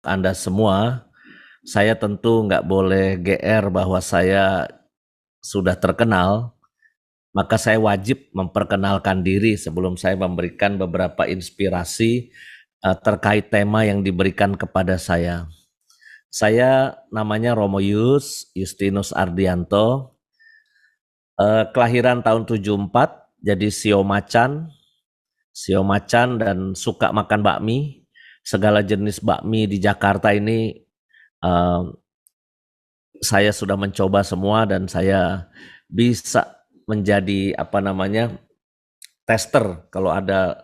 Anda semua. Saya tentu nggak boleh GR bahwa saya sudah terkenal, maka saya wajib memperkenalkan diri sebelum saya memberikan beberapa inspirasi terkait tema yang diberikan kepada saya. Saya namanya Romo Justinus Ardianto, kelahiran tahun 74, jadi sio macan dan suka makan bakmi. Segala jenis bakmi di Jakarta ini eh, saya sudah mencoba semua dan saya bisa menjadi tester. Kalau ada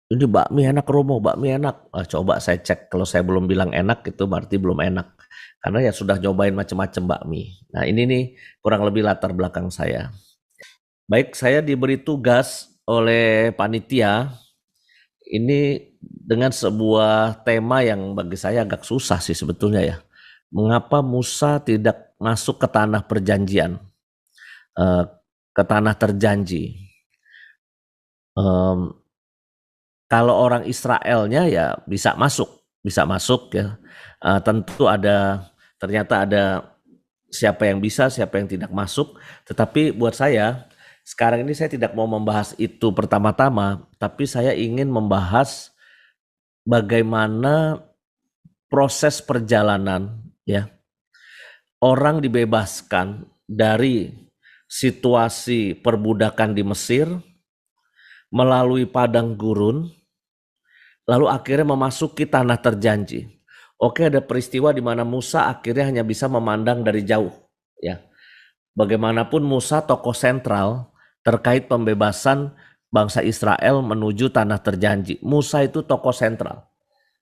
ini bakmi enak Romo, bakmi enak, coba saya cek. Kalau saya belum bilang enak itu berarti belum enak, karena ya sudah nyobain macam-macam bakmi. Nah ini nih kurang lebih latar belakang saya. Baik, saya diberi tugas oleh panitia ini dengan sebuah tema yang bagi saya agak susah sih sebetulnya ya. Mengapa Musa tidak masuk ke tanah perjanjian, ke tanah terjanji? Kalau orang Israelnya ya bisa masuk ya. Tentu ternyata ada siapa yang bisa, siapa yang tidak masuk. Tetapi buat saya sekarang ini saya tidak mau membahas itu pertama-tama, tapi saya ingin membahas bagaimana proses perjalanan ya. Orang dibebaskan dari situasi perbudakan di Mesir melalui padang gurun, lalu akhirnya memasuki tanah terjanji. Oke, ada peristiwa di mana Musa akhirnya hanya bisa memandang dari jauh ya. Bagaimanapun Musa tokoh sentral terkait pembebasan bangsa Israel menuju tanah terjanji. Musa itu tokoh sentral,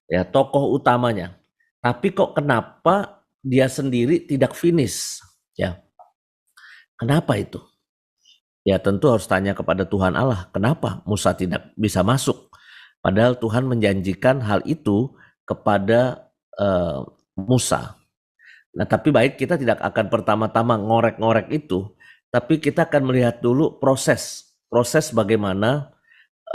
ya, tokoh utamanya. Tapi kok kenapa dia sendiri tidak finish? Ya, kenapa itu? Ya tentu harus tanya kepada Tuhan Allah, kenapa Musa tidak bisa masuk? Padahal Tuhan menjanjikan hal itu kepada Musa. Nah tapi baik, kita tidak akan pertama-tama ngorek-ngorek itu, tapi kita akan melihat dulu proses bagaimana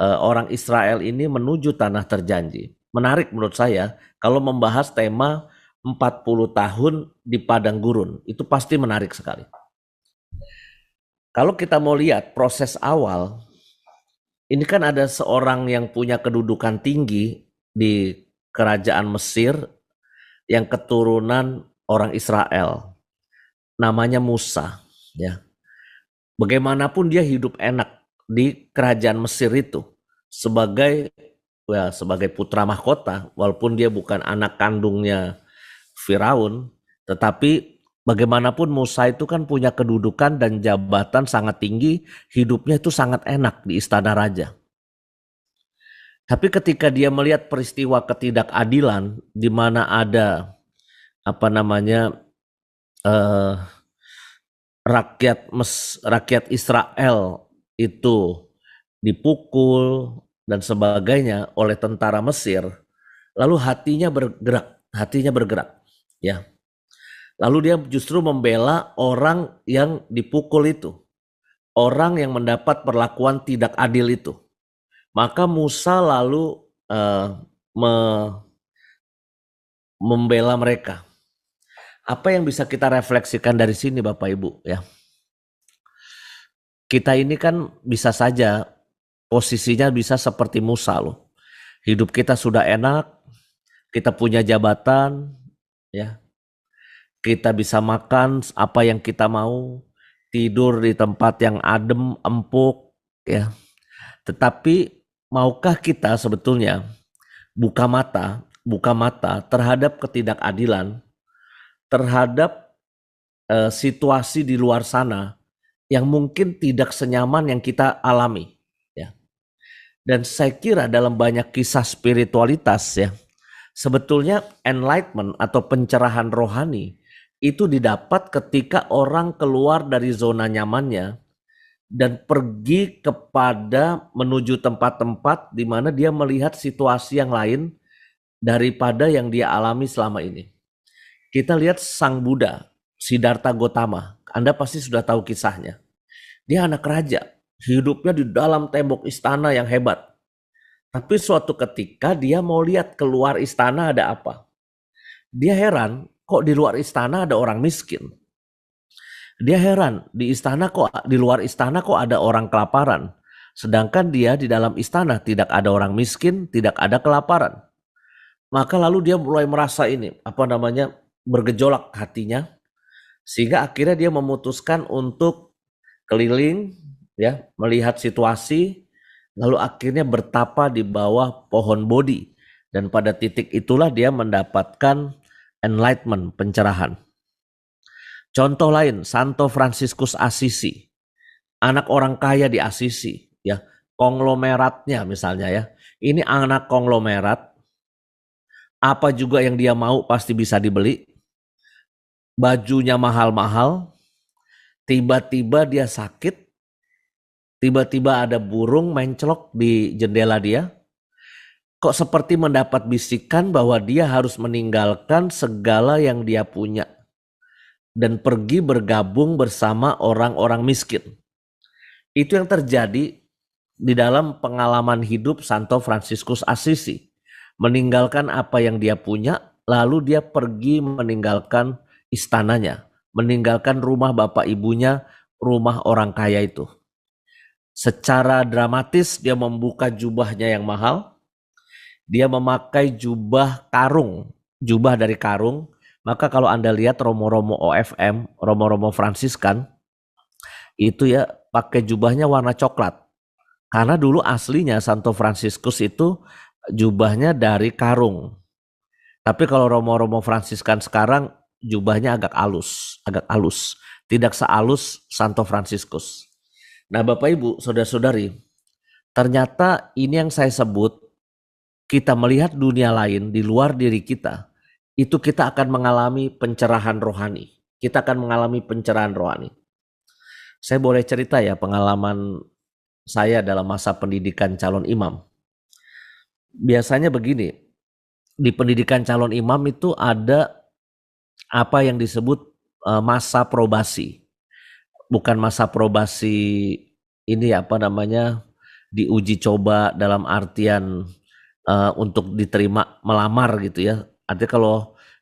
orang Israel ini menuju tanah terjanji. Menarik menurut saya kalau membahas tema 40 tahun di padang gurun, itu pasti menarik sekali. Kalau kita mau lihat proses awal, ini kan ada seorang yang punya kedudukan tinggi di kerajaan Mesir yang keturunan orang Israel, namanya Musa. Ya, bagaimanapun dia hidup enak di kerajaan Mesir itu sebagai putra mahkota, walaupun dia bukan anak kandungnya Firaun, tetapi bagaimanapun Musa itu kan punya kedudukan dan jabatan sangat tinggi, hidupnya itu sangat enak di istana raja. Tapi ketika dia melihat peristiwa ketidakadilan di mana ada rakyat Israel itu dipukul dan sebagainya oleh tentara Mesir, lalu hatinya bergerak, ya. Lalu dia justru membela orang yang dipukul itu, orang yang mendapat perlakuan tidak adil itu. Maka Musa lalu membela mereka. Apa yang bisa kita refleksikan dari sini Bapak Ibu ya? Kita ini kan bisa saja posisinya bisa seperti Musa loh. Hidup kita sudah enak, kita punya jabatan, ya. Kita bisa makan apa yang kita mau, tidur di tempat yang adem, empuk, ya. Tetapi maukah kita sebetulnya buka mata terhadap ketidakadilan, terhadap situasi di luar sana yang mungkin tidak senyaman yang kita alami, ya. Dan saya kira dalam banyak kisah spiritualitas ya, sebetulnya enlightenment atau pencerahan rohani itu didapat ketika orang keluar dari zona nyamannya dan pergi kepada menuju tempat-tempat di mana dia melihat situasi yang lain daripada yang dia alami selama ini. Kita lihat Sang Buddha, Siddhartha Gautama, Anda pasti sudah tahu kisahnya. Dia anak raja, hidupnya di dalam tembok istana yang hebat. Tapi suatu ketika dia mau lihat keluar istana ada apa. Dia heran kok di luar istana ada orang miskin. Dia heran di luar istana kok ada orang kelaparan. Sedangkan dia di dalam istana tidak ada orang miskin, tidak ada kelaparan. Maka lalu dia mulai merasa ini, bergejolak hatinya, sehingga akhirnya dia memutuskan untuk keliling, ya, melihat situasi, lalu akhirnya bertapa di bawah pohon bodi, dan pada titik itulah dia mendapatkan enlightenment, pencerahan. Contoh lain, Santo Fransiskus Assisi, anak orang kaya di Assisi, ya, konglomeratnya misalnya ya, ini anak konglomerat, apa juga yang dia mau pasti bisa dibeli, bajunya mahal-mahal, tiba-tiba dia sakit, tiba-tiba ada burung mencelok di jendela dia, kok seperti mendapat bisikan bahwa dia harus meninggalkan segala yang dia punya dan pergi bergabung bersama orang-orang miskin. Itu yang terjadi di dalam pengalaman hidup Santo Fransiskus Assisi. Meninggalkan apa yang dia punya, lalu dia pergi meninggalkan istananya, meninggalkan rumah bapak ibunya, rumah orang kaya itu. Secara dramatis dia membuka jubahnya yang mahal, dia memakai jubah karung, jubah dari karung. Maka kalau Anda lihat Romo-Romo OFM, Romo-Romo Fransiskan, itu ya pakai jubahnya warna coklat. Karena dulu aslinya Santo Fransiskus itu jubahnya dari karung. Tapi kalau Romo-Romo Fransiskan sekarang jubahnya agak halus. Tidak sehalus Santo Fransiskus. Nah Bapak Ibu, saudara-saudari, ternyata ini yang saya sebut, kita melihat dunia lain di luar diri kita, itu kita akan mengalami pencerahan rohani. Kita akan mengalami pencerahan rohani. Saya boleh cerita ya pengalaman saya dalam masa pendidikan calon imam. Biasanya begini, di pendidikan calon imam itu ada apa yang disebut masa probasi. Bukan masa probasi ini diuji coba dalam artian untuk diterima melamar gitu ya. Artinya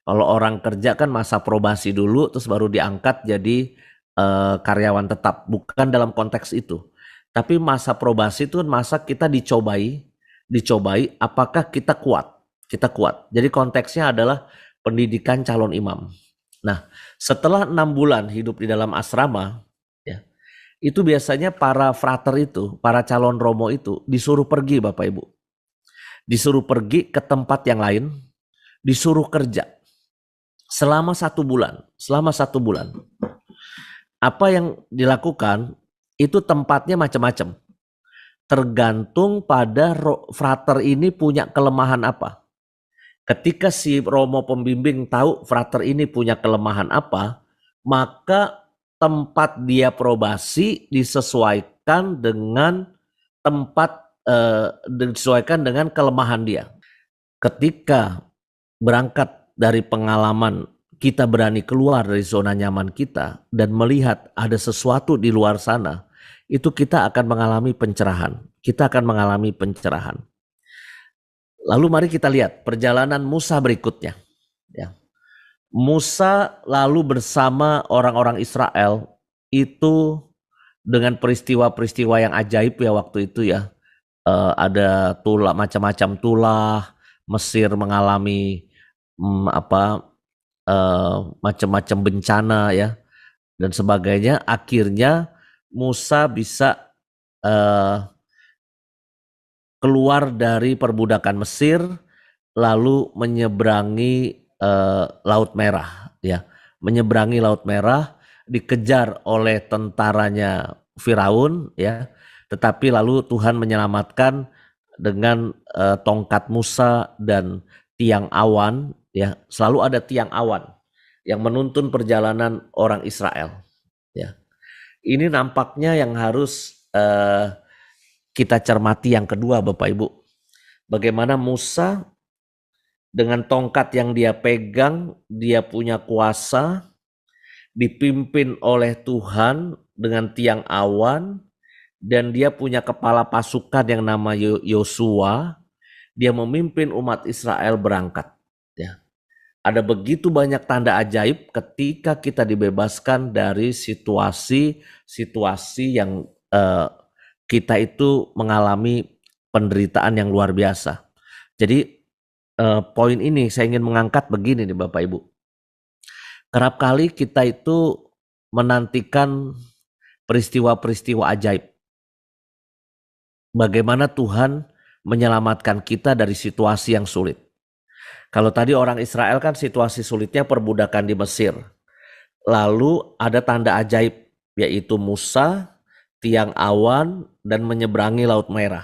kalau orang kerja kan masa probasi dulu terus baru diangkat jadi karyawan tetap. Bukan dalam konteks itu. Tapi masa probasi itu masa kita dicobai apakah kita kuat. Jadi konteksnya adalah pendidikan calon imam. Nah, setelah 6 bulan hidup di dalam asrama, ya, itu biasanya para frater itu, para calon romo itu disuruh pergi Bapak Ibu. Disuruh pergi ke tempat yang lain, disuruh kerja selama 1 bulan. Apa yang dilakukan itu tempatnya macam-macam. Tergantung pada frater ini punya kelemahan apa. Ketika si romo pembimbing tahu frater ini punya kelemahan apa, maka tempat dia probasi disesuaikan dengan disesuaikan dengan kelemahan dia. Ketika berangkat dari pengalaman, kita berani keluar dari zona nyaman kita dan melihat ada sesuatu di luar sana, itu kita akan mengalami pencerahan. Lalu mari kita lihat perjalanan Musa berikutnya. Ya. Musa lalu bersama orang-orang Israel itu dengan peristiwa-peristiwa yang ajaib ya waktu itu ya. Ada macam-macam tulah, Mesir mengalami macam-macam bencana ya dan sebagainya. Akhirnya Musa bisa keluar dari perbudakan Mesir lalu menyeberangi Laut Merah ya. Menyeberangi Laut Merah, dikejar oleh tentaranya Firaun ya. Tetapi lalu Tuhan menyelamatkan dengan tongkat Musa dan tiang awan ya. Selalu ada tiang awan yang menuntun perjalanan orang Israel ya. Ini nampaknya yang harus kita cermati yang kedua Bapak Ibu. Bagaimana Musa dengan tongkat yang dia pegang, dia punya kuasa, dipimpin oleh Tuhan dengan tiang awan, dan dia punya kepala pasukan yang nama Yosua. Dia memimpin umat Israel berangkat. Ya. Ada begitu banyak tanda ajaib ketika kita dibebaskan dari situasi-situasi yang kita itu mengalami penderitaan yang luar biasa. Jadi poin ini saya ingin mengangkat begini nih Bapak Ibu. Kerap kali kita itu menantikan peristiwa-peristiwa ajaib. Bagaimana Tuhan menyelamatkan kita dari situasi yang sulit. Kalau tadi orang Israel kan situasi sulitnya perbudakan di Mesir. Lalu ada tanda ajaib, yaitu Musa, tiang awan, dan menyeberangi Laut Merah.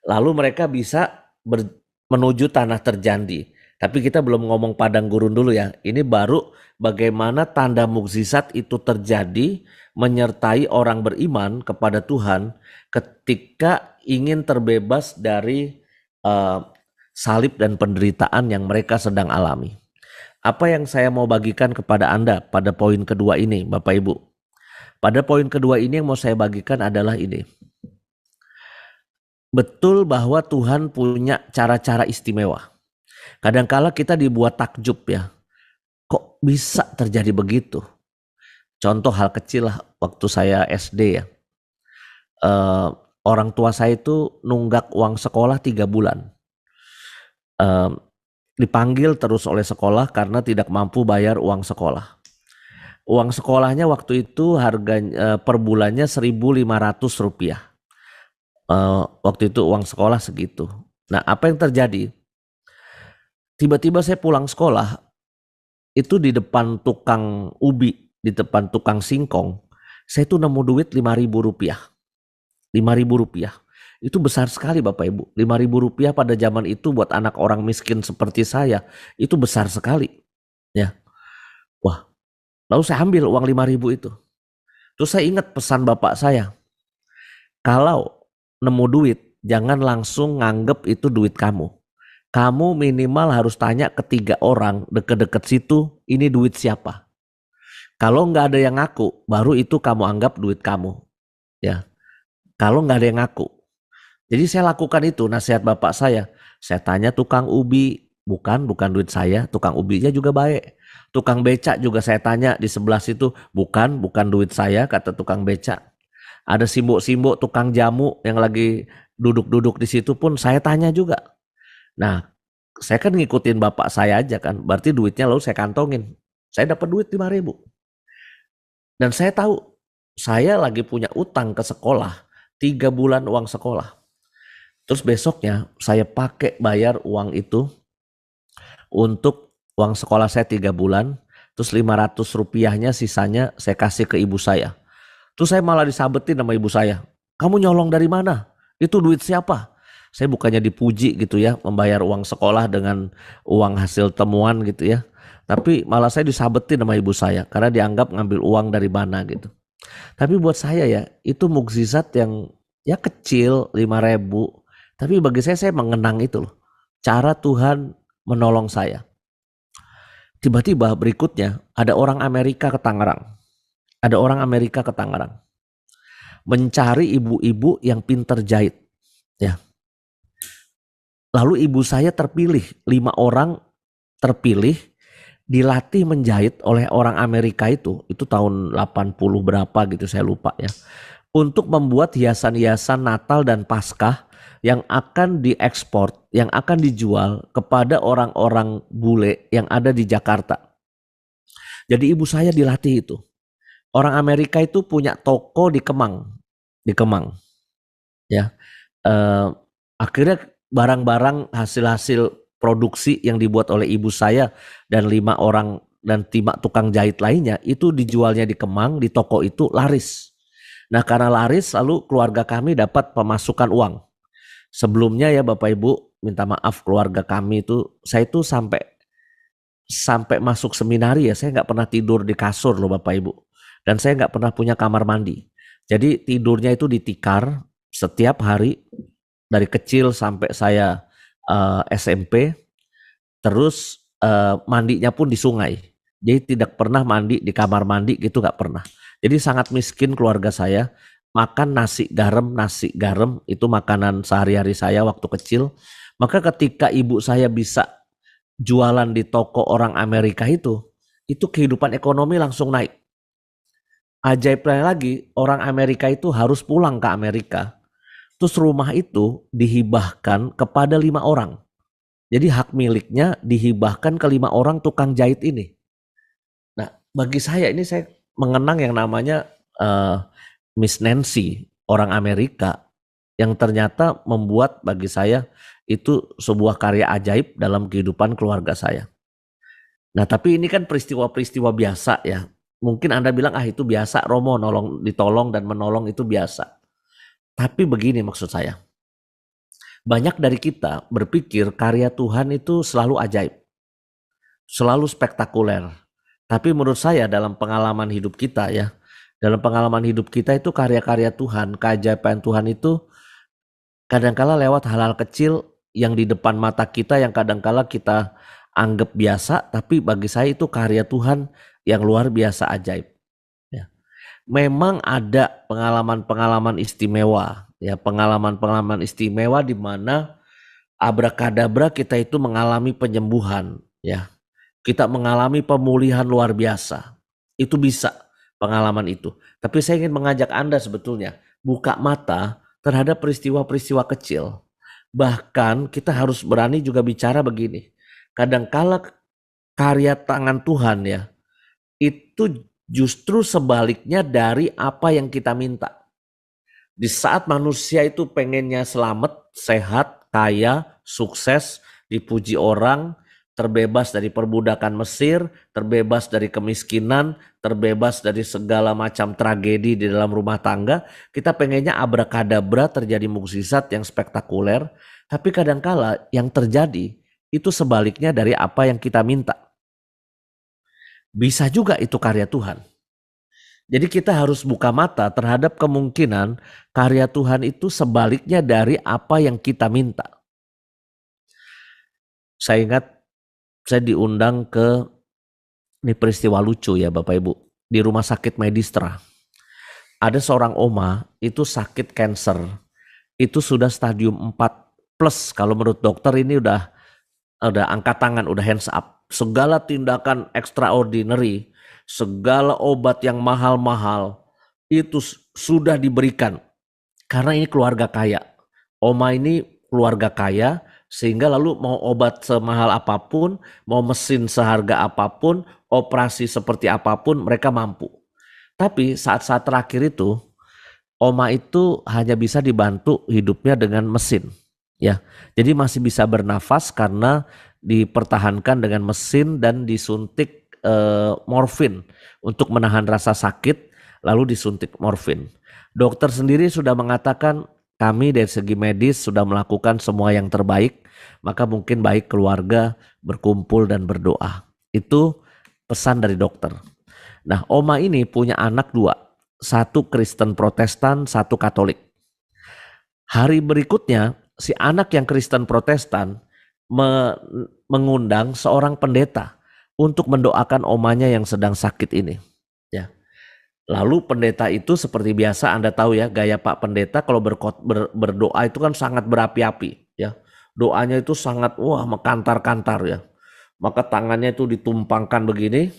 Lalu mereka bisa menuju tanah terjanji. Tapi kita belum ngomong padang gurun dulu ya. Ini baru bagaimana tanda mukjizat itu terjadi menyertai orang beriman kepada Tuhan ketika ingin terbebas dari salib dan penderitaan yang mereka sedang alami. Apa yang saya mau bagikan kepada Anda pada poin kedua ini, Bapak Ibu? Pada poin kedua ini yang mau saya bagikan adalah ini. Betul bahwa Tuhan punya cara-cara istimewa. Kadangkala kita dibuat takjub ya. Kok bisa terjadi begitu? Contoh hal kecil lah waktu saya SD ya. Orang tua saya itu nunggak uang sekolah 3 bulan. Dipanggil terus oleh sekolah karena tidak mampu bayar uang sekolah. Uang sekolahnya waktu itu harganya per bulannya Rp1.500. Waktu itu uang sekolah segitu. Nah, apa yang terjadi? Tiba-tiba saya pulang sekolah, itu di depan tukang ubi, di depan tukang singkong, saya tuh nemu duit Rp5.000. Rp5.000. Itu besar sekali Bapak Ibu. Rp5.000 pada zaman itu buat anak orang miskin seperti saya, itu besar sekali. Ya. Wah, lalu saya ambil uang Rp5.000 itu. Terus saya ingat pesan bapak saya, kalau nemu duit, jangan langsung nganggep itu duit kamu. Kamu minimal harus tanya ke 3 orang deket-deket situ, ini duit siapa. Kalau nggak ada yang ngaku, baru itu kamu anggap duit kamu. Ya. Kalau nggak ada yang ngaku. Jadi saya lakukan itu, nasihat bapak saya. Saya tanya tukang ubi, bukan duit saya, tukang ubinya juga baik. Tukang becak juga saya tanya di sebelah situ, bukan duit saya, kata tukang becak. Ada simbok-simbok tukang jamu yang lagi duduk-duduk di situ pun saya tanya juga. Nah, saya kan ngikutin bapak saya aja kan, berarti duitnya lalu saya kantongin. Saya dapat duit 5.000. Dan saya tahu, saya lagi punya utang ke sekolah, 3 bulan uang sekolah. Terus besoknya saya pakai bayar uang itu untuk uang sekolah saya 3 bulan, terus Rp500 sisanya saya kasih ke ibu saya. Terus saya malah disabetin sama ibu saya. Kamu nyolong dari mana? Itu duit siapa? Saya bukannya dipuji gitu ya, membayar uang sekolah dengan uang hasil temuan gitu ya. Tapi malah saya disabetin sama ibu saya karena dianggap ngambil uang dari mana gitu. Tapi buat saya ya, itu mukjizat yang ya kecil 5.000. Tapi bagi saya mengenang itu loh. Cara Tuhan menolong saya. Tiba-tiba berikutnya ada orang Amerika ke Tangerang. Ada orang Amerika ke Tangerang. Mencari ibu-ibu yang pinter jahit. Ya. Lalu ibu saya terpilih, 5 orang terpilih, dilatih menjahit oleh orang Amerika itu tahun 80 berapa gitu saya lupa ya. Untuk membuat hiasan-hiasan Natal dan Paskah yang akan diekspor, yang akan dijual kepada orang-orang bule yang ada di Jakarta. Jadi ibu saya dilatih itu. Orang Amerika itu punya toko di Kemang. Ya. Akhirnya barang-barang hasil-hasil produksi yang dibuat oleh ibu saya dan 5 orang dan 5 tukang jahit lainnya itu dijualnya di Kemang, di toko itu laris. Nah karena laris lalu keluarga kami dapat pemasukan uang. Sebelumnya ya Bapak Ibu, minta maaf keluarga kami itu, saya itu sampai masuk seminari ya, saya nggak pernah tidur di kasur loh Bapak Ibu. Dan saya nggak pernah punya kamar mandi. Jadi tidurnya itu di tikar setiap hari. Dari kecil sampai saya SMP, terus mandinya pun di sungai. Jadi tidak pernah mandi di kamar mandi gitu, gak pernah. Jadi sangat miskin keluarga saya, makan nasi garam itu makanan sehari-hari saya waktu kecil. Maka ketika ibu saya bisa jualan di toko orang Amerika itu kehidupan ekonomi langsung naik. Ajaibnya lagi, orang Amerika itu harus pulang ke Amerika. Terus rumah itu dihibahkan kepada 5 orang. Jadi hak miliknya dihibahkan ke 5 orang tukang jahit ini. Nah, bagi saya ini saya mengenang yang namanya Miss Nancy, orang Amerika, yang ternyata membuat bagi saya itu sebuah karya ajaib dalam kehidupan keluarga saya. Nah, tapi ini kan peristiwa-peristiwa biasa ya. Mungkin Anda bilang, itu biasa, Romo ditolong dan menolong itu biasa. Tapi begini maksud saya, banyak dari kita berpikir karya Tuhan itu selalu ajaib, selalu spektakuler. Tapi menurut saya dalam pengalaman hidup kita ya, dalam pengalaman hidup kita itu karya-karya Tuhan, keajaiban Tuhan itu kadangkala lewat hal-hal kecil yang di depan mata kita, yang kadangkala kita anggap biasa, tapi bagi saya itu karya Tuhan yang luar biasa ajaib. Ya. Memang ada pengalaman-pengalaman istimewa, ya pengalaman-pengalaman istimewa di mana abrakadabra kita itu mengalami penyembuhan, ya kita mengalami pemulihan luar biasa. Itu bisa pengalaman itu. Tapi saya ingin mengajak Anda sebetulnya buka mata terhadap peristiwa-peristiwa kecil. Bahkan kita harus berani juga bicara begini. Kadangkala karya tangan Tuhan ya, itu justru sebaliknya dari apa yang kita minta. Di saat manusia itu pengennya selamat, sehat, kaya, sukses, dipuji orang, terbebas dari perbudakan Mesir, terbebas dari kemiskinan, terbebas dari segala macam tragedi di dalam rumah tangga, kita pengennya abrakadabra terjadi mukjizat yang spektakuler, tapi kadangkala yang terjadi itu sebaliknya dari apa yang kita minta. Bisa juga itu karya Tuhan. Jadi kita harus buka mata terhadap kemungkinan karya Tuhan itu sebaliknya dari apa yang kita minta. Saya ingat saya diundang ke, ini peristiwa lucu ya Bapak Ibu, di rumah sakit Medistra. Ada seorang oma itu sakit kanker, itu sudah stadium 4+, kalau menurut dokter ini udah angkat tangan, udah hands up. Segala tindakan extraordinary, segala obat yang mahal-mahal itu sudah diberikan. Karena ini keluarga kaya. Oma ini keluarga kaya, sehingga lalu mau obat semahal apapun, mau mesin seharga apapun, operasi seperti apapun mereka mampu. Tapi saat-saat terakhir itu, oma itu hanya bisa dibantu hidupnya dengan mesin. Ya, jadi masih bisa bernafas karena dipertahankan dengan mesin dan disuntik morfin untuk menahan rasa sakit, lalu disuntik morfin. Dokter sendiri sudah mengatakan kami dari segi medis sudah melakukan semua yang terbaik, maka mungkin baik keluarga berkumpul dan berdoa. Itu pesan dari dokter. Nah, oma ini punya anak 2, satu Kristen Protestan, satu Katolik. Hari berikutnya si anak yang Kristen Protestan mengundang seorang pendeta untuk mendoakan omanya yang sedang sakit ini. Ya. Lalu pendeta itu seperti biasa, Anda tahu ya gaya Pak Pendeta kalau berdoa itu kan sangat berapi-api ya. Doanya itu sangat mekantar-kantar ya. Maka tangannya itu ditumpangkan begini,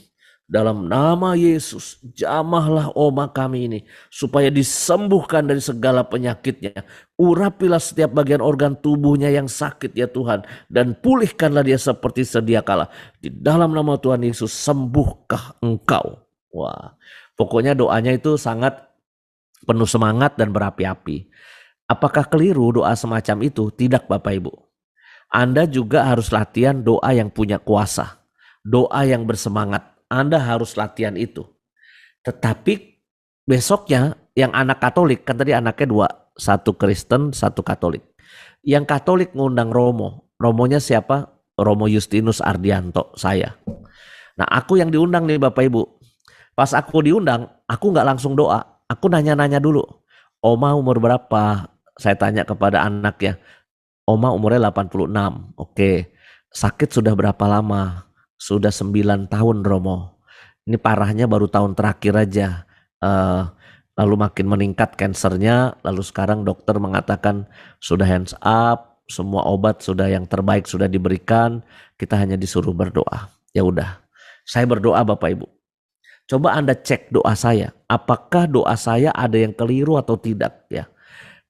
dalam nama Yesus jamahlah oma kami ini supaya disembuhkan dari segala penyakitnya. Urapilah setiap bagian organ tubuhnya yang sakit ya Tuhan, dan pulihkanlah dia seperti sedia kala. Di dalam nama Tuhan Yesus sembuhkah engkau. Wah, pokoknya doanya itu sangat penuh semangat dan berapi-api. Apakah keliru doa semacam itu? Tidak Bapak Ibu. Anda juga harus latihan doa yang punya kuasa, doa yang bersemangat. Anda harus latihan itu. Tetapi besoknya yang anak Katolik, kan tadi anaknya 2, satu Kristen, satu Katolik. Yang Katolik ngundang Romo. Romonya siapa? Romo Justinus Ardianto, saya. Nah, aku yang diundang nih Bapak Ibu. Pas aku diundang, aku gak langsung doa. Aku nanya-nanya dulu. Oma umur berapa? Saya tanya kepada anaknya. Oma umurnya 86. Oke. Sakit sudah berapa lama? Sudah 9 tahun Romo. Ini parahnya baru tahun terakhir aja. Lalu makin meningkat kansernya. Lalu sekarang dokter mengatakan sudah hands up. semua obat sudah yang terbaik sudah diberikan, kita hanya disuruh berdoa. Ya udah, saya berdoa Bapak Ibu. Coba Anda cek doa saya, apakah doa saya ada yang keliru atau tidak ya.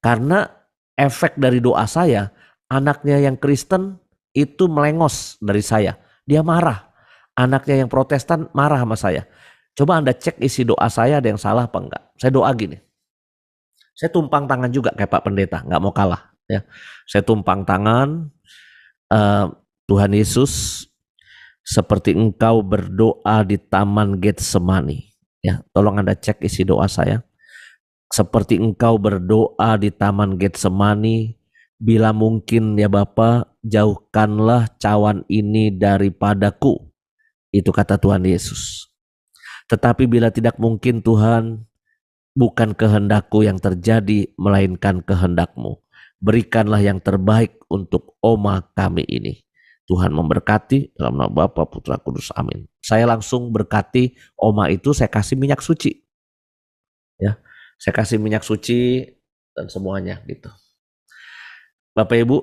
Karena efek dari doa saya, anaknya yang Kristen itu melengos dari saya. Dia marah. Anaknya yang Protestan marah sama saya. Coba Anda cek isi doa saya ada yang salah apa enggak. Saya doa gini. Saya tumpang tangan juga kayak Pak Pendeta, nggak mau kalah ya. Saya tumpang tangan, Tuhan Yesus, seperti engkau berdoa di taman Getsemani. Ya, tolong Anda cek isi doa saya. Seperti engkau berdoa di taman Getsemani, bila mungkin ya Bapa, jauhkanlah cawan ini daripadaku. Itu kata Tuhan Yesus. Tetapi bila tidak mungkin Tuhan, bukan kehendakku yang terjadi, melainkan kehendakmu. Berikanlah yang terbaik untuk oma kami ini. Tuhan memberkati dalam nama Bapa, Putra, Kudus. Amin. Saya langsung berkati oma itu, saya kasih minyak suci. Ya, saya kasih minyak suci dan semuanya gitu. Bapak Ibu,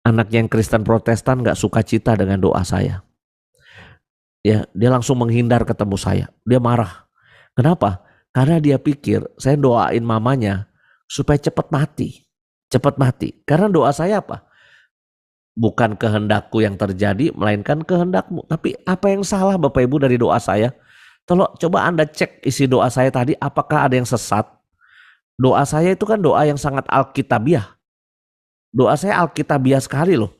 anaknya yang Kristen Protestan gak suka cita dengan doa saya. Ya, dia langsung menghindar ketemu saya. Dia marah. Kenapa? Karena dia pikir saya doain mamanya supaya cepat mati. Cepat mati. Karena doa saya apa? Bukan kehendakku yang terjadi, melainkan kehendakmu. Tapi apa yang salah Bapak Ibu dari doa saya? Tolong coba Anda cek isi doa saya tadi, apakah ada yang sesat? Doa saya itu kan doa yang sangat alkitabiah. Doa saya alkitabiah sekali loh.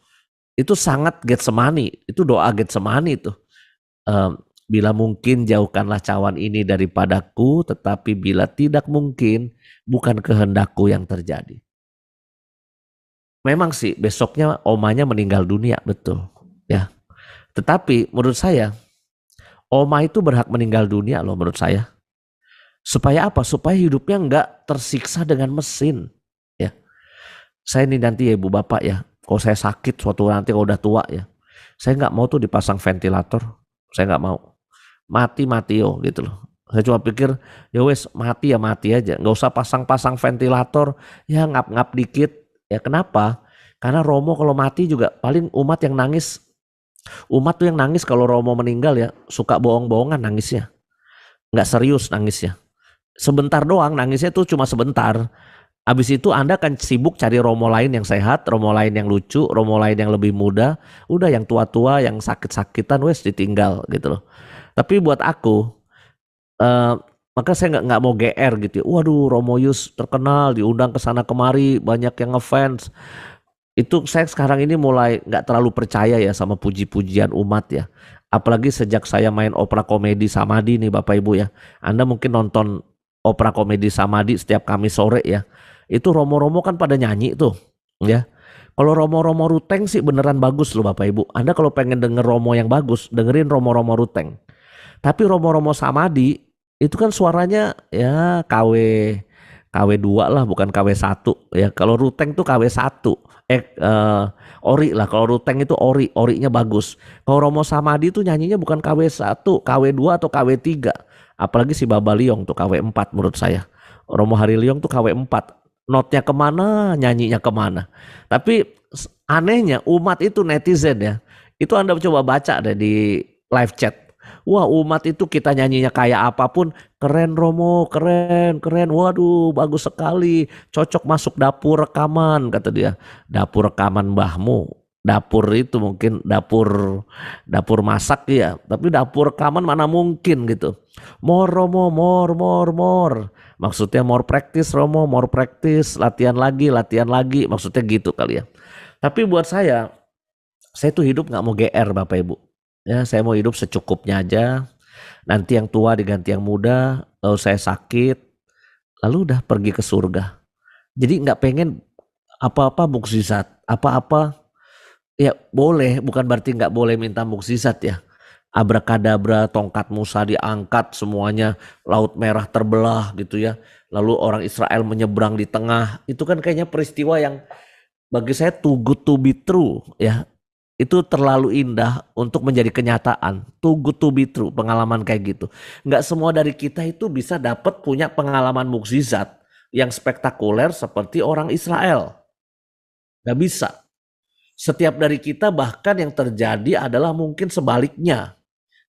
Itu sangat Getsemani. Itu doa Getsemani itu. Bila mungkin jauhkanlah cawan ini daripadaku, tetapi bila tidak mungkin, bukan kehendakku yang terjadi. Memang sih besoknya omanya meninggal dunia, betul ya. Tetapi menurut saya oma itu berhak meninggal dunia loh menurut saya. Supaya apa? Supaya hidupnya enggak tersiksa dengan mesin ya. Saya ini nanti ya Ibu Bapak ya, kalau saya sakit suatu nanti kalau udah tua ya, saya enggak mau tuh dipasang ventilator. Saya enggak mau. Mati yo gitu loh. Saya cuma pikir ya wes mati ya mati aja. Nggak usah pasang-pasang ventilator, ya ngap-ngap dikit. Ya kenapa? Karena Romo kalau mati juga paling umat yang nangis. Umat tuh yang nangis kalau Romo meninggal ya suka bohong-bohongan nangisnya. Nggak serius nangisnya. Sebentar doang nangisnya tuh cuma sebentar. Habis itu Anda akan sibuk cari Romo lain yang sehat, Romo lain yang lucu, Romo lain yang lebih muda. Udah yang tua-tua, yang sakit-sakitan wes ditinggal gitu loh. Tapi buat aku, maka saya nggak mau GR gitu. Waduh, Romo Yus terkenal, diundang ke sana kemari, banyak yang ngefans. Itu saya sekarang ini mulai nggak terlalu percaya ya sama puji-pujian umat ya. Apalagi sejak saya main opera komedi Samadi nih Bapak Ibu ya. Anda mungkin nonton opera komedi Samadi setiap Kamis sore ya. Itu Romo-Romo kan pada nyanyi tuh ya. Kalau Romo-Romo Ruteng sih beneran bagus loh Bapak Ibu. Anda kalau pengen denger Romo yang bagus, dengerin Romo-Romo Ruteng. Tapi Romo-Romo Samadi itu kan suaranya ya KW 2 lah, bukan KW 1 ya. Kalau Ruteng tuh KW 1. Ori lah, kalau Ruteng itu orinya bagus. Kalau Romo Samadi tuh nyanyinya bukan KW 1, KW 2 atau KW 3. Apalagi si Baba Liong tuh KW 4 menurut saya. Romo Hari Liong tuh KW 4. Notnya kemana, nyanyinya kemana. Tapi anehnya umat itu netizen ya. Itu Anda coba baca deh di live chat. Wah umat itu kita nyanyinya kayak apapun, keren Romo, keren. Waduh bagus sekali, cocok masuk dapur rekaman kata dia. Dapur rekaman mbahmu. Dapur itu mungkin dapur masak ya, tapi dapur rekaman mana mungkin gitu. More Romo, more. Maksudnya more practice Romo, more practice, latihan lagi, maksudnya gitu kali ya. Tapi buat saya tuh hidup gak mau GR Bapak Ibu. Ya saya mau hidup secukupnya aja. Nanti yang tua diganti yang muda, lalu saya sakit, lalu udah pergi ke surga. Jadi gak pengen apa-apa mukjizat, apa-apa ya boleh, bukan berarti gak boleh minta mukjizat ya. Abrakadabra, tongkat Musa diangkat semuanya, laut merah terbelah gitu ya. Lalu orang Israel menyeberang di tengah. Itu kan kayaknya peristiwa yang bagi saya too good to be true ya. Itu terlalu indah untuk menjadi kenyataan. Too good to be true, pengalaman kayak gitu. Nggak semua dari kita itu bisa dapat punya pengalaman mukjizat yang spektakuler seperti orang Israel. Gak bisa. Setiap dari kita bahkan yang terjadi adalah mungkin sebaliknya.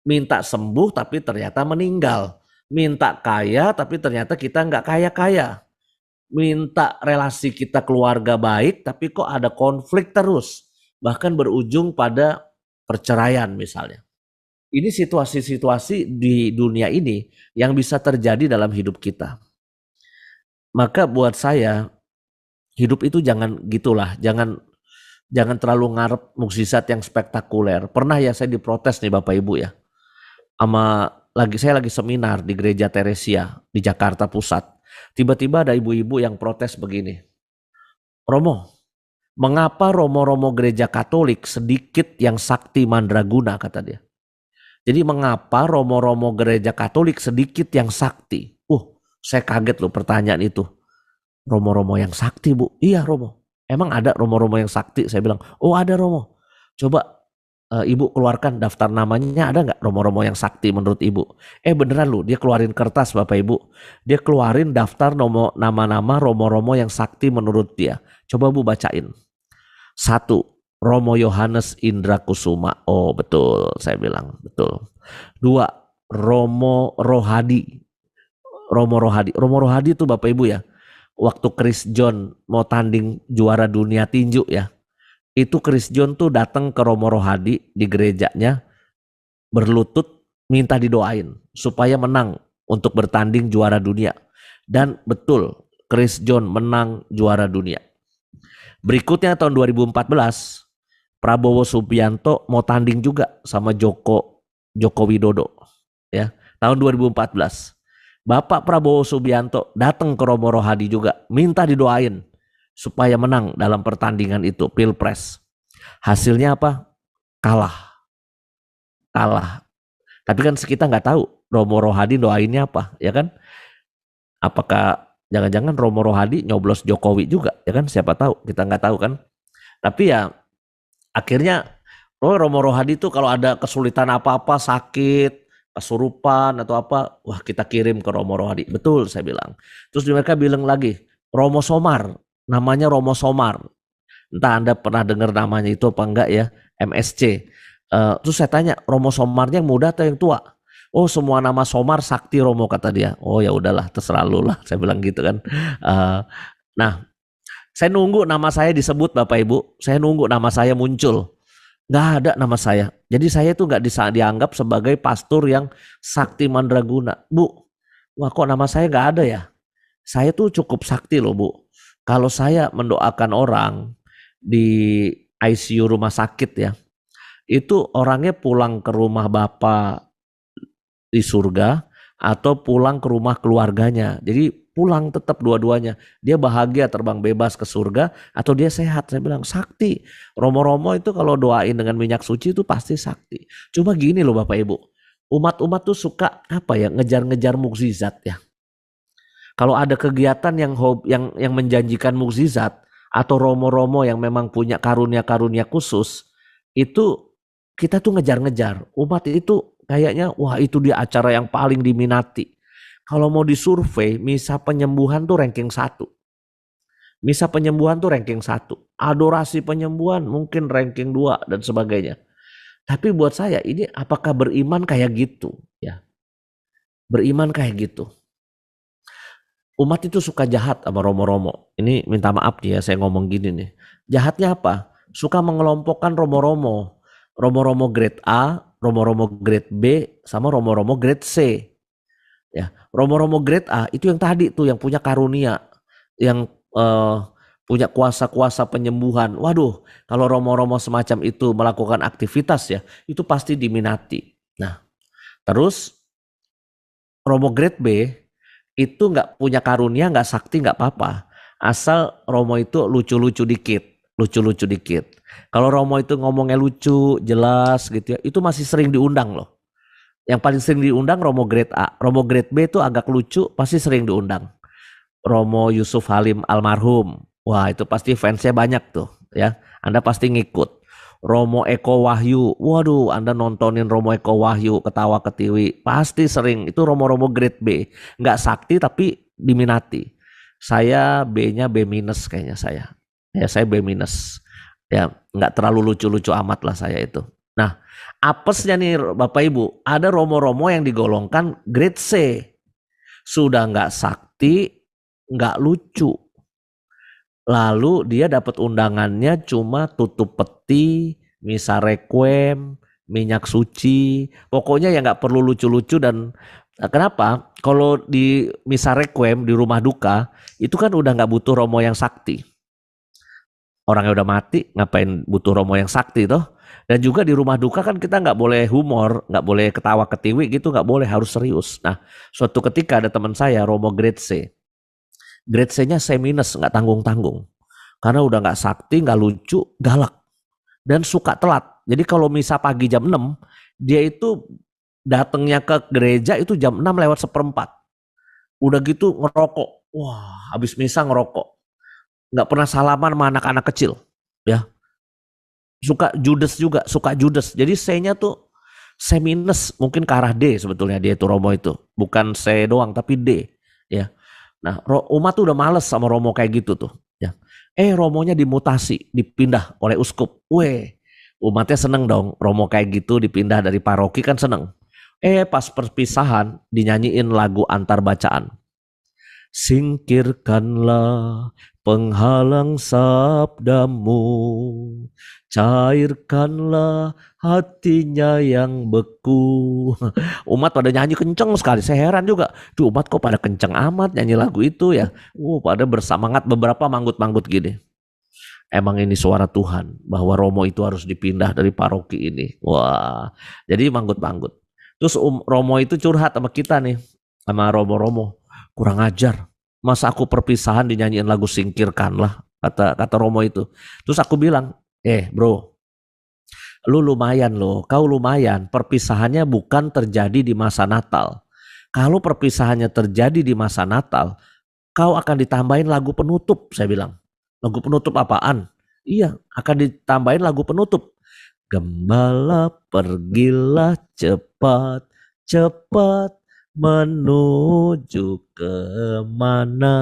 Minta sembuh tapi ternyata meninggal. Minta kaya tapi ternyata kita nggak kaya-kaya. Minta relasi kita keluarga baik tapi kok ada konflik terus. Bahkan berujung pada perceraian misalnya. Ini situasi-situasi di dunia ini yang bisa terjadi dalam hidup kita. Maka buat saya hidup itu jangan gitulah, jangan terlalu ngarep mukjizat yang spektakuler. Pernah ya saya diprotes nih Bapak Ibu ya, saya lagi seminar di Gereja Teresia di Jakarta Pusat. Tiba-tiba ada ibu-ibu yang protes begini, Romo, mengapa romo-romo gereja Katolik sedikit yang sakti mandraguna, kata dia. Jadi mengapa romo-romo gereja Katolik sedikit yang sakti? Saya kaget loh pertanyaan itu. Romo-romo yang sakti, Bu? Iya, Romo. Emang ada romo-romo yang sakti? Saya bilang, oh ada, Romo. Coba Ibu keluarkan daftar namanya, ada nggak romo-romo yang sakti menurut Ibu? Beneran loh, dia keluarin kertas Bapak Ibu. Dia keluarin daftar nama-nama romo-romo yang sakti menurut dia. Coba Bu bacain. 1, Romo Yohanes Indra Kusuma. Oh betul, saya bilang betul. 2, Romo Rohadi. Romo Rohadi itu Bapak Ibu ya. Waktu Chris John mau tanding juara dunia tinju ya. Itu Chris John tuh datang ke Romo Rohadi di gerejanya, berlutut minta didoain supaya menang untuk bertanding juara dunia. Dan betul, Chris John menang juara dunia. Berikutnya tahun 2014, Prabowo Subianto mau tanding juga sama Joko Widodo ya. Tahun 2014. Bapak Prabowo Subianto datang ke Romo Rohadi juga, minta didoain supaya menang dalam pertandingan itu, Pilpres. Hasilnya apa? Kalah. Tapi kan kita nggak tahu Romo Rohadi doainnya apa, ya kan? Apakah jangan-jangan Romo Rohadi nyoblos Jokowi juga, ya kan? Siapa tahu, kita nggak tahu kan? Tapi ya akhirnya Romo Rohadi itu kalau ada kesulitan apa-apa, sakit, kesurupan atau apa, wah kita kirim ke Romo Rohadi. Betul saya bilang. Terus mereka bilang lagi, Romo Somar, namanya Romo Somar. Entah Anda pernah dengar namanya itu apa enggak ya, MSC. Terus saya tanya, Romo Somarnya yang muda atau yang tua? Oh semua nama Somar sakti Romo, kata dia. Oh ya udahlah terserah lu lah, saya bilang gitu kan. Nah saya nunggu nama saya disebut Bapak Ibu, saya nunggu nama saya muncul. Nggak ada nama saya. Jadi saya tuh nggak dianggap sebagai pastor yang sakti mandraguna. Bu, wah kok nama saya nggak ada ya? Saya tuh cukup sakti loh Bu. Kalau saya mendoakan orang di ICU rumah sakit ya, itu orangnya pulang ke rumah Bapak di surga atau pulang ke rumah keluarganya. Jadi pulang tetap dua-duanya. Dia bahagia terbang bebas ke surga atau dia sehat. Saya bilang sakti. Romo-romo itu kalau doain dengan minyak suci itu pasti sakti. Cuma gini loh Bapak Ibu. Umat-umat tuh suka ngejar-ngejar mukjizat ya. Kalau ada kegiatan yang menjanjikan mukjizat atau romo-romo yang memang punya karunia-karunia khusus, itu kita tuh ngejar-ngejar. Umat itu kayaknya wah itu dia acara yang paling diminati. Kalau mau disurvei, misa penyembuhan tuh ranking 1. Misa penyembuhan tuh ranking 1. Adorasi penyembuhan mungkin ranking 2 dan sebagainya. Tapi buat saya ini apakah beriman kayak gitu ya? Beriman kayak gitu. Umat itu suka jahat sama romo-romo. Ini minta maaf nih ya saya ngomong gini nih. Jahatnya apa? Suka mengelompokkan romo-romo. Romo-romo grade A, romo-romo grade B, sama romo-romo grade C. Ya, romo-romo grade A itu yang tadi tuh yang punya karunia, yang punya kuasa-kuasa penyembuhan. Waduh, kalau romo-romo semacam itu melakukan aktivitas ya, itu pasti diminati. Nah, terus romo grade B itu nggak punya karunia, nggak sakti, nggak apa-apa. Asal romo itu lucu-lucu dikit. Kalau romo itu ngomongnya lucu, jelas gitu ya, itu masih sering diundang loh. Yang paling sering diundang Romo grade A. Romo grade B itu agak lucu, pasti sering diundang. Romo Yusuf Halim almarhum. Wah itu pasti fansnya banyak tuh ya. Anda pasti ngikut. Romo Eko Wahyu. Waduh Anda nontonin Romo Eko Wahyu ketawa ketiwi. Pasti sering. Itu romo-romo grade B. Nggak sakti tapi diminati. Saya B-nya B- kayaknya saya. Ya saya B minus. Ya nggak terlalu lucu-lucu amat lah saya itu. Nah, apesnya nih Bapak Ibu, ada romo-romo yang digolongkan grade C. Sudah nggak sakti, nggak lucu. Lalu dia dapat undangannya cuma tutup peti, misa requiem, minyak suci. Pokoknya ya nggak perlu lucu-lucu dan kenapa? Kalau di misa requiem di rumah duka, itu kan udah nggak butuh romo yang sakti. Orangnya udah mati, ngapain butuh romo yang sakti toh? Dan juga di rumah duka kan kita nggak boleh humor, nggak boleh ketawa ketiwi gitu, nggak boleh, harus serius. Nah, suatu ketika ada teman saya romo grade C. Grade C-nya C minus, nggak tanggung-tanggung. Karena udah nggak sakti, nggak lucu, galak. Dan suka telat. Jadi kalau misa pagi jam 6, dia itu datangnya ke gereja itu jam 6 lewat seperempat. Udah gitu ngerokok. Wah, habis misa ngerokok. Nggak pernah salaman sama anak-anak kecil. Ya, suka judes juga, suka judes. Jadi C-nya tuh C minus, mungkin ke arah D sebetulnya dia itu Romo itu. Bukan C doang tapi D. Ya. Nah, umat tuh udah males sama Romo kayak gitu tuh. Ya. Romonya dimutasi, dipindah oleh uskup. Umatnya seneng dong. Romo kayak gitu dipindah dari paroki kan seneng. Pas perpisahan dinyanyiin lagu antar bacaan. Singkirkanlah penghalang sabdamu, cairkanlah hatinya yang beku. Umat pada nyanyi kenceng sekali. Saya heran juga. Tuh umat kok pada kenceng amat nyanyi lagu itu ya. Pada bersemangat, beberapa manggut-manggut gini. Emang ini suara Tuhan bahwa Romo itu harus dipindah dari paroki ini. Wah, jadi manggut-manggut. Terus Romo itu curhat sama kita nih, sama Romo-Romo. Kurang ajar. Masa aku perpisahan dinyanyiin lagu singkirkanlah, kata Romo itu. Terus aku bilang, bro, lu lumayan loh, kau lumayan. Perpisahannya bukan terjadi di masa Natal. Kalau perpisahannya terjadi di masa Natal, kau akan ditambahin lagu penutup, saya bilang. Lagu penutup apaan? Iya, akan ditambahin lagu penutup. Gembala pergilah cepat, cepat menuju kemana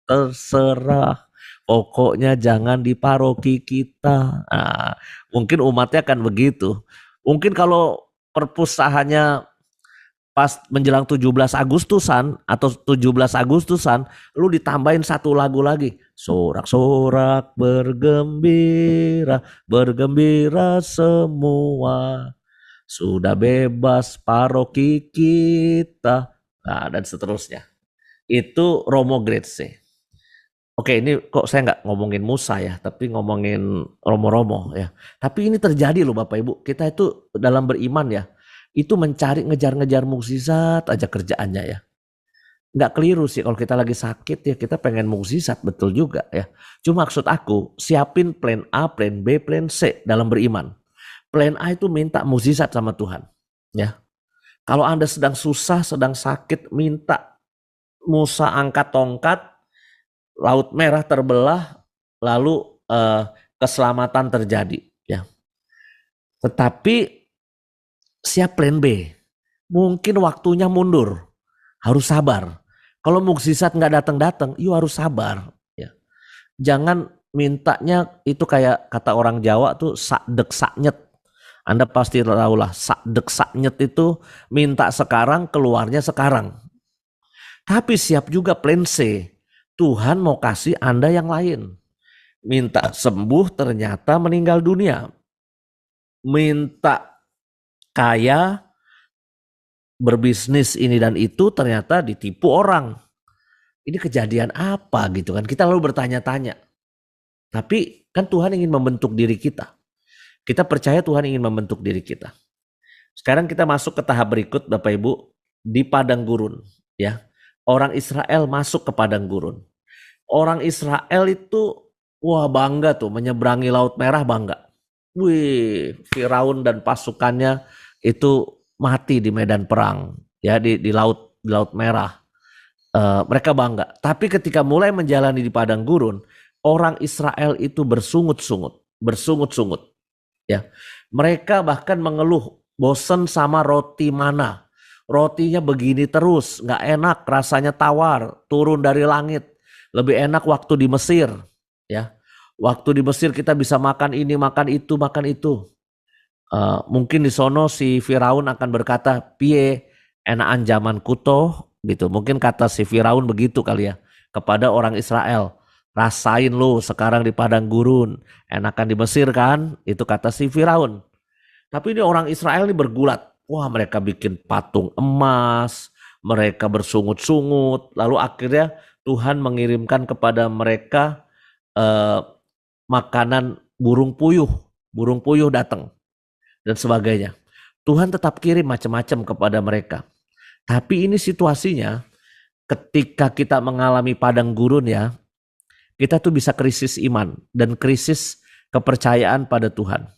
terserah. Pokoknya jangan di paroki kita. Nah, mungkin umatnya akan begitu. Mungkin kalau perpustahannya pas menjelang 17 Agustusan atau 17 Agustusan, lu ditambahin satu lagu lagi. Sorak-sorak bergembira, bergembira semua. Sudah bebas paroki kita. Nah, dan seterusnya. Itu Romo grade C. Oke, ini kok saya nggak ngomongin Musa ya, tapi ngomongin Romo-Romo ya. Tapi ini terjadi loh Bapak Ibu. Kita itu dalam beriman ya, itu mencari ngejar-ngejar mukjizat aja kerjaannya ya. Nggak keliru sih kalau kita lagi sakit ya kita pengen mukjizat, betul juga ya. Cuma maksud aku siapin plan A, plan B, plan C dalam beriman. Plan A itu minta mukjizat sama Tuhan ya. Kalau Anda sedang susah, sedang sakit, minta Musa angkat tongkat, Laut Merah terbelah, lalu keselamatan terjadi ya. Tetapi siap plan B. Mungkin waktunya mundur. Harus sabar. Kalau mukjizat nggak datang-datang, yuk harus sabar. Ya. Jangan mintanya itu kayak kata orang Jawa tuh sakdek saknyet. Anda pasti tahu lah sakdek saknyet itu minta sekarang keluarnya sekarang. Tapi siap juga plan C. Tuhan mau kasih Anda yang lain. Minta sembuh ternyata meninggal dunia. Minta kaya, berbisnis ini dan itu ternyata ditipu orang. Ini kejadian apa gitu kan? Kita lalu bertanya-tanya. Tapi kan Tuhan ingin membentuk diri kita. Kita percaya Tuhan ingin membentuk diri kita. Sekarang kita masuk ke tahap berikut Bapak Ibu, di padang gurun ya. Orang Israel masuk ke padang gurun. Orang Israel itu bangga tuh menyeberangi Laut Merah, bangga. Firaun dan pasukannya itu mati di medan perang ya, di laut Merah. Mereka bangga. Tapi ketika mulai menjalani di padang gurun, orang Israel itu bersungut-sungut ya. Mereka bahkan mengeluh bosen sama roti mana. Rotinya begini terus, nggak enak, rasanya tawar, turun dari langit. Lebih enak waktu di Mesir, ya. Waktu di Mesir kita bisa makan ini, makan itu, makan itu. Mungkin di sono si Firaun akan berkata, piye enakan zaman kuto gitu. Mungkin kata si Firaun begitu kali ya kepada orang Israel. Rasain lu sekarang di padang gurun, enakan di Mesir kan? Itu kata si Firaun. Tapi ini orang Israel ini bergulat. Wah, mereka bikin patung emas, mereka bersungut-sungut. Lalu akhirnya Tuhan mengirimkan kepada mereka eh, makanan burung puyuh datang dan sebagainya. Tuhan tetap kirim macam-macam kepada mereka. Tapi ini situasinya ketika kita mengalami padang gurun ya, kita tuh bisa krisis iman dan krisis kepercayaan pada Tuhan.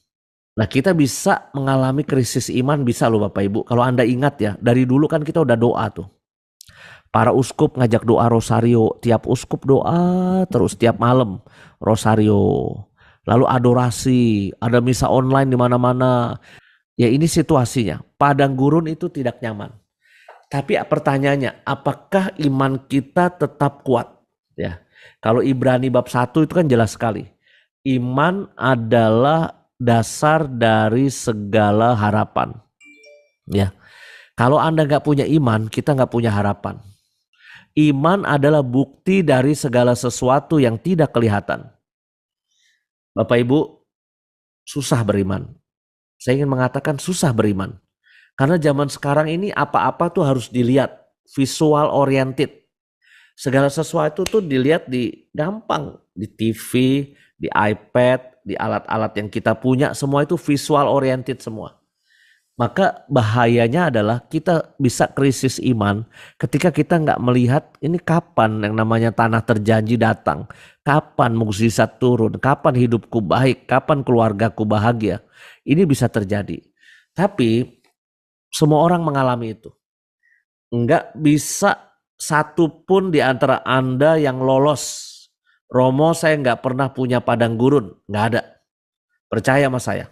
Nah, kita bisa mengalami krisis iman, bisa loh Bapak Ibu. Kalau Anda ingat ya, dari dulu kan kita udah doa tuh. Para uskup ngajak doa rosario, tiap uskup doa terus tiap malam rosario. Lalu adorasi, ada misa online di mana-mana. Ya ini situasinya, padang gurun itu tidak nyaman. Tapi pertanyaannya, apakah iman kita tetap kuat? Ya, kalau Ibrani bab 1 itu kan jelas sekali. Iman adalah dasar dari segala harapan. Ya, kalau Anda nggak punya iman, kita nggak punya harapan. Iman adalah bukti dari segala sesuatu yang tidak kelihatan. Bapak Ibu, susah beriman. Saya ingin mengatakan susah beriman. Karena zaman sekarang ini apa-apa tuh harus dilihat, visual oriented. Segala sesuatu tuh dilihat di gampang, di TV, di iPad, di alat-alat yang kita punya, semua itu visual oriented semua. Maka bahayanya adalah kita bisa krisis iman ketika kita nggak melihat ini kapan yang namanya tanah terjanji datang, kapan mukjizat turun, kapan hidupku baik, kapan keluargaku bahagia. Ini bisa terjadi. Tapi semua orang mengalami itu. Nggak bisa satu pun di antara Anda yang lolos. Romo, saya nggak pernah punya padang gurun, nggak ada. Percaya sama saya.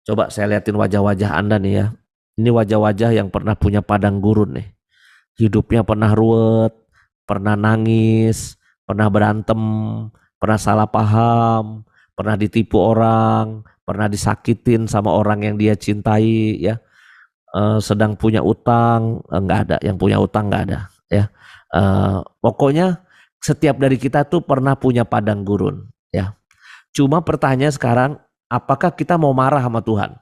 Coba saya liatin wajah-wajah Anda nih ya. Ini wajah-wajah yang pernah punya padang gurun nih. Hidupnya pernah ruwet, pernah nangis, pernah berantem, pernah salah paham, pernah ditipu orang, pernah disakitin sama orang yang dia cintai ya. Sedang punya utang, nggak ada. Yang punya utang nggak ada ya. Pokoknya setiap dari kita tuh pernah punya padang gurun ya. Cuma pertanyaan sekarang, apakah kita mau marah sama Tuhan?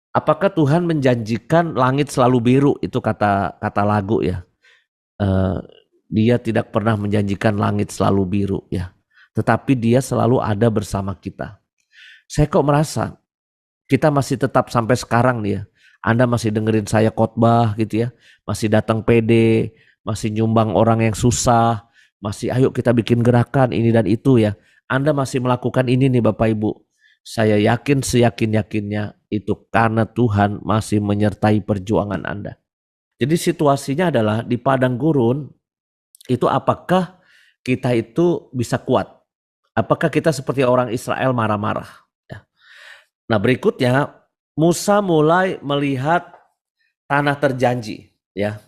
Apakah Tuhan menjanjikan langit selalu biru? Itu kata lagu ya. Dia tidak pernah menjanjikan langit selalu biru ya. Tetapi dia selalu ada bersama kita. Saya kok merasa kita masih tetap sampai sekarang nih ya. Anda masih dengerin saya khotbah gitu ya. Masih datang PD, masih nyumbang orang yang susah. Masih ayo kita bikin gerakan ini dan itu ya. Anda masih melakukan ini nih Bapak Ibu. Saya yakin seyakin-yakinnya itu karena Tuhan masih menyertai perjuangan Anda. Jadi situasinya adalah di padang gurun itu apakah kita itu bisa kuat? Apakah kita seperti orang Israel marah-marah? Ya. Nah berikutnya Musa mulai melihat tanah terjanji. Ya,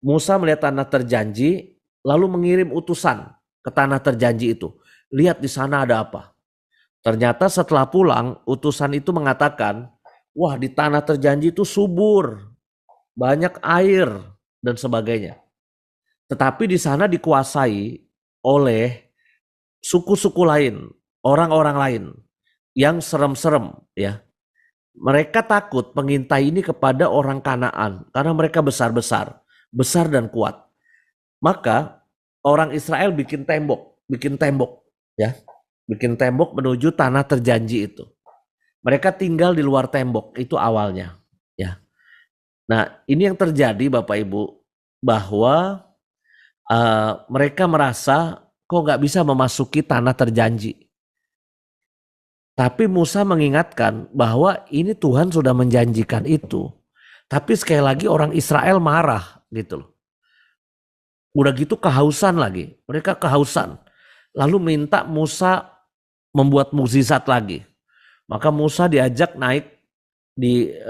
Musa melihat tanah terjanji lalu mengirim utusan ke tanah terjanji itu. Lihat di sana ada apa? Ternyata setelah pulang, utusan itu mengatakan, wah di tanah terjanji itu subur, banyak air dan sebagainya. Tetapi di sana dikuasai oleh suku-suku lain, orang-orang lain yang serem-serem ya. Mereka takut mengintai ini kepada orang Kanaan karena mereka besar-besar, besar dan kuat. Maka orang Israel bikin tembok ya. Bikin tembok menuju tanah terjanji itu. Mereka tinggal di luar tembok, itu awalnya. Ya. Nah ini yang terjadi Bapak Ibu, bahwa mereka merasa kok gak bisa memasuki tanah terjanji. Tapi Musa mengingatkan bahwa ini Tuhan sudah menjanjikan itu. Tapi sekali lagi orang Israel marah gitu loh. Udah gitu kehausan lagi, mereka kehausan. Lalu minta Musa membuat mukjizat lagi. Maka Musa diajak naik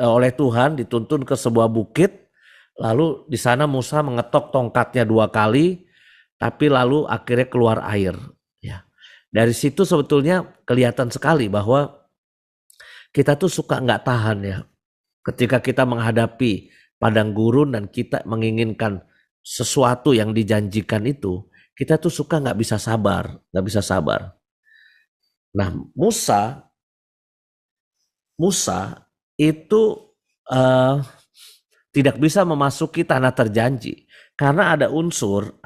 oleh Tuhan, dituntun ke sebuah bukit. Lalu di sana Musa mengetok tongkatnya 2 kali, tapi lalu akhirnya keluar air. Ya. Dari situ sebetulnya kelihatan sekali bahwa kita tuh suka nggak tahan ya. Ketika kita menghadapi padang gurun dan kita menginginkan sesuatu yang dijanjikan itu, kita tuh suka nggak bisa sabar, nggak bisa sabar. Nah, Musa itu eh, tidak bisa memasuki tanah terjanji karena ada unsur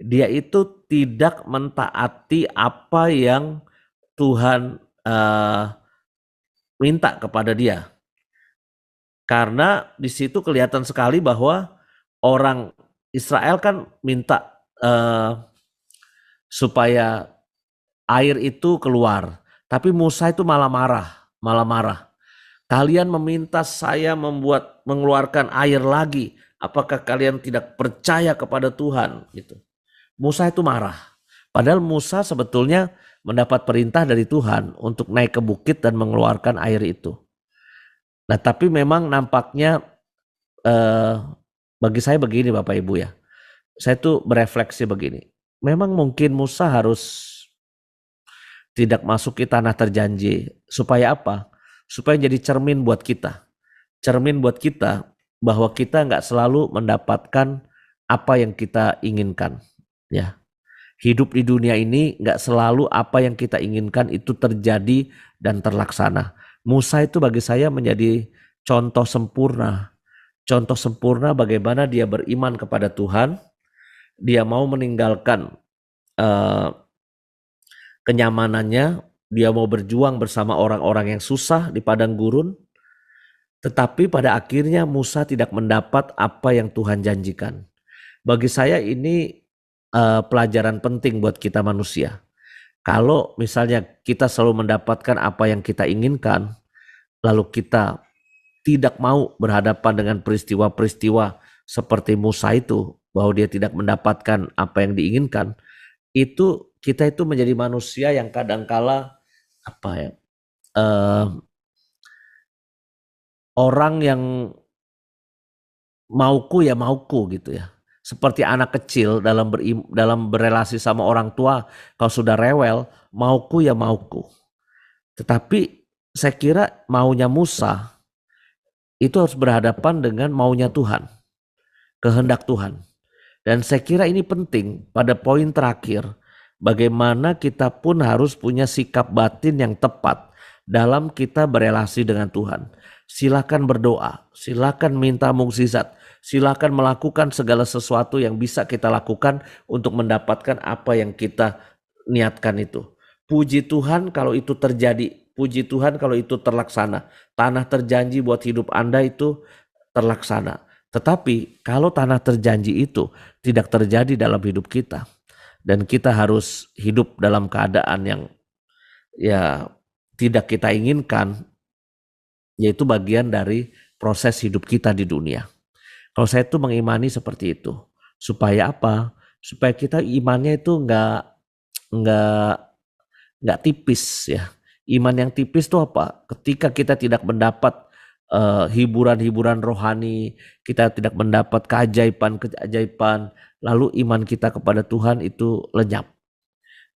dia itu tidak mentaati apa yang Tuhan minta kepada dia. Karena di situ kelihatan sekali bahwa orang Israel kan minta supaya air itu keluar, tapi Musa itu malah marah. Kalian meminta saya mengeluarkan air lagi. Apakah kalian tidak percaya kepada Tuhan? Gitu. Musa itu marah. Padahal Musa sebetulnya mendapat perintah dari Tuhan untuk naik ke bukit dan mengeluarkan air itu. Nah, tapi memang nampaknya bagi saya begini Bapak Ibu ya. Saya tuh berefleksi begini. Memang mungkin Musa harus tidak masuk ke tanah terjanji. Supaya apa? Supaya jadi cermin buat kita. Cermin buat kita bahwa kita nggak selalu mendapatkan apa yang kita inginkan. Ya, hidup di dunia ini nggak selalu apa yang kita inginkan itu terjadi dan terlaksana. Musa itu bagi saya menjadi contoh sempurna. Contoh sempurna bagaimana dia beriman kepada Tuhan. Dia mau meninggalkan kenyamanannya, dia mau berjuang bersama orang-orang yang susah di padang gurun, tetapi pada akhirnya Musa tidak mendapat apa yang Tuhan janjikan. Bagi saya ini pelajaran penting buat kita manusia. Kalau misalnya kita selalu mendapatkan apa yang kita inginkan, lalu kita tidak mau berhadapan dengan peristiwa-peristiwa seperti Musa itu, bahwa dia tidak mendapatkan apa yang diinginkan, itu kita itu menjadi manusia yang kadangkala orang yang mauku ya mauku gitu ya. Seperti anak kecil dalam berelasi sama orang tua, kalau sudah rewel, mauku ya mauku. Tetapi saya kira maunya Musa itu harus berhadapan dengan maunya Tuhan, kehendak Tuhan. Dan saya kira ini penting pada poin terakhir, bagaimana kita pun harus punya sikap batin yang tepat dalam kita berelasi dengan Tuhan. Silakan berdoa, silakan minta mukjizat, silakan melakukan segala sesuatu yang bisa kita lakukan untuk mendapatkan apa yang kita niatkan itu. Puji Tuhan kalau itu terjadi, puji Tuhan kalau itu terlaksana. Tanah terjanji buat hidup Anda itu terlaksana. Tetapi kalau tanah terjanji itu tidak terjadi dalam hidup kita dan kita harus hidup dalam keadaan yang ya tidak kita inginkan, yaitu bagian dari proses hidup kita di dunia. Kalau saya tuh mengimani seperti itu, supaya apa? Supaya kita imannya itu nggak tipis ya. Iman yang tipis itu apa? Ketika kita tidak mendapat hiburan-hiburan rohani, kita tidak mendapat keajaiban-keajaiban, lalu iman kita kepada Tuhan itu lenyap.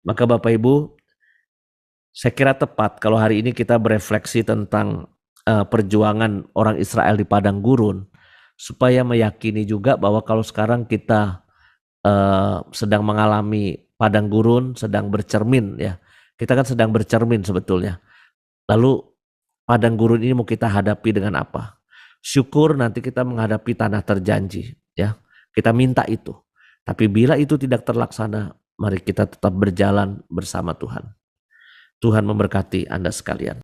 Maka Bapak Ibu, saya kira tepat kalau hari ini kita berefleksi tentang perjuangan orang Israel di padang gurun, supaya meyakini juga bahwa kalau sekarang kita sedang mengalami padang gurun, sedang bercermin ya, kita kan sedang bercermin sebetulnya. Lalu padang gurun ini mau kita hadapi dengan apa? Syukur nanti kita menghadapi tanah terjanji ya. Kita minta itu. Tapi bila itu tidak terlaksana, mari kita tetap berjalan bersama Tuhan. Tuhan memberkati Anda sekalian.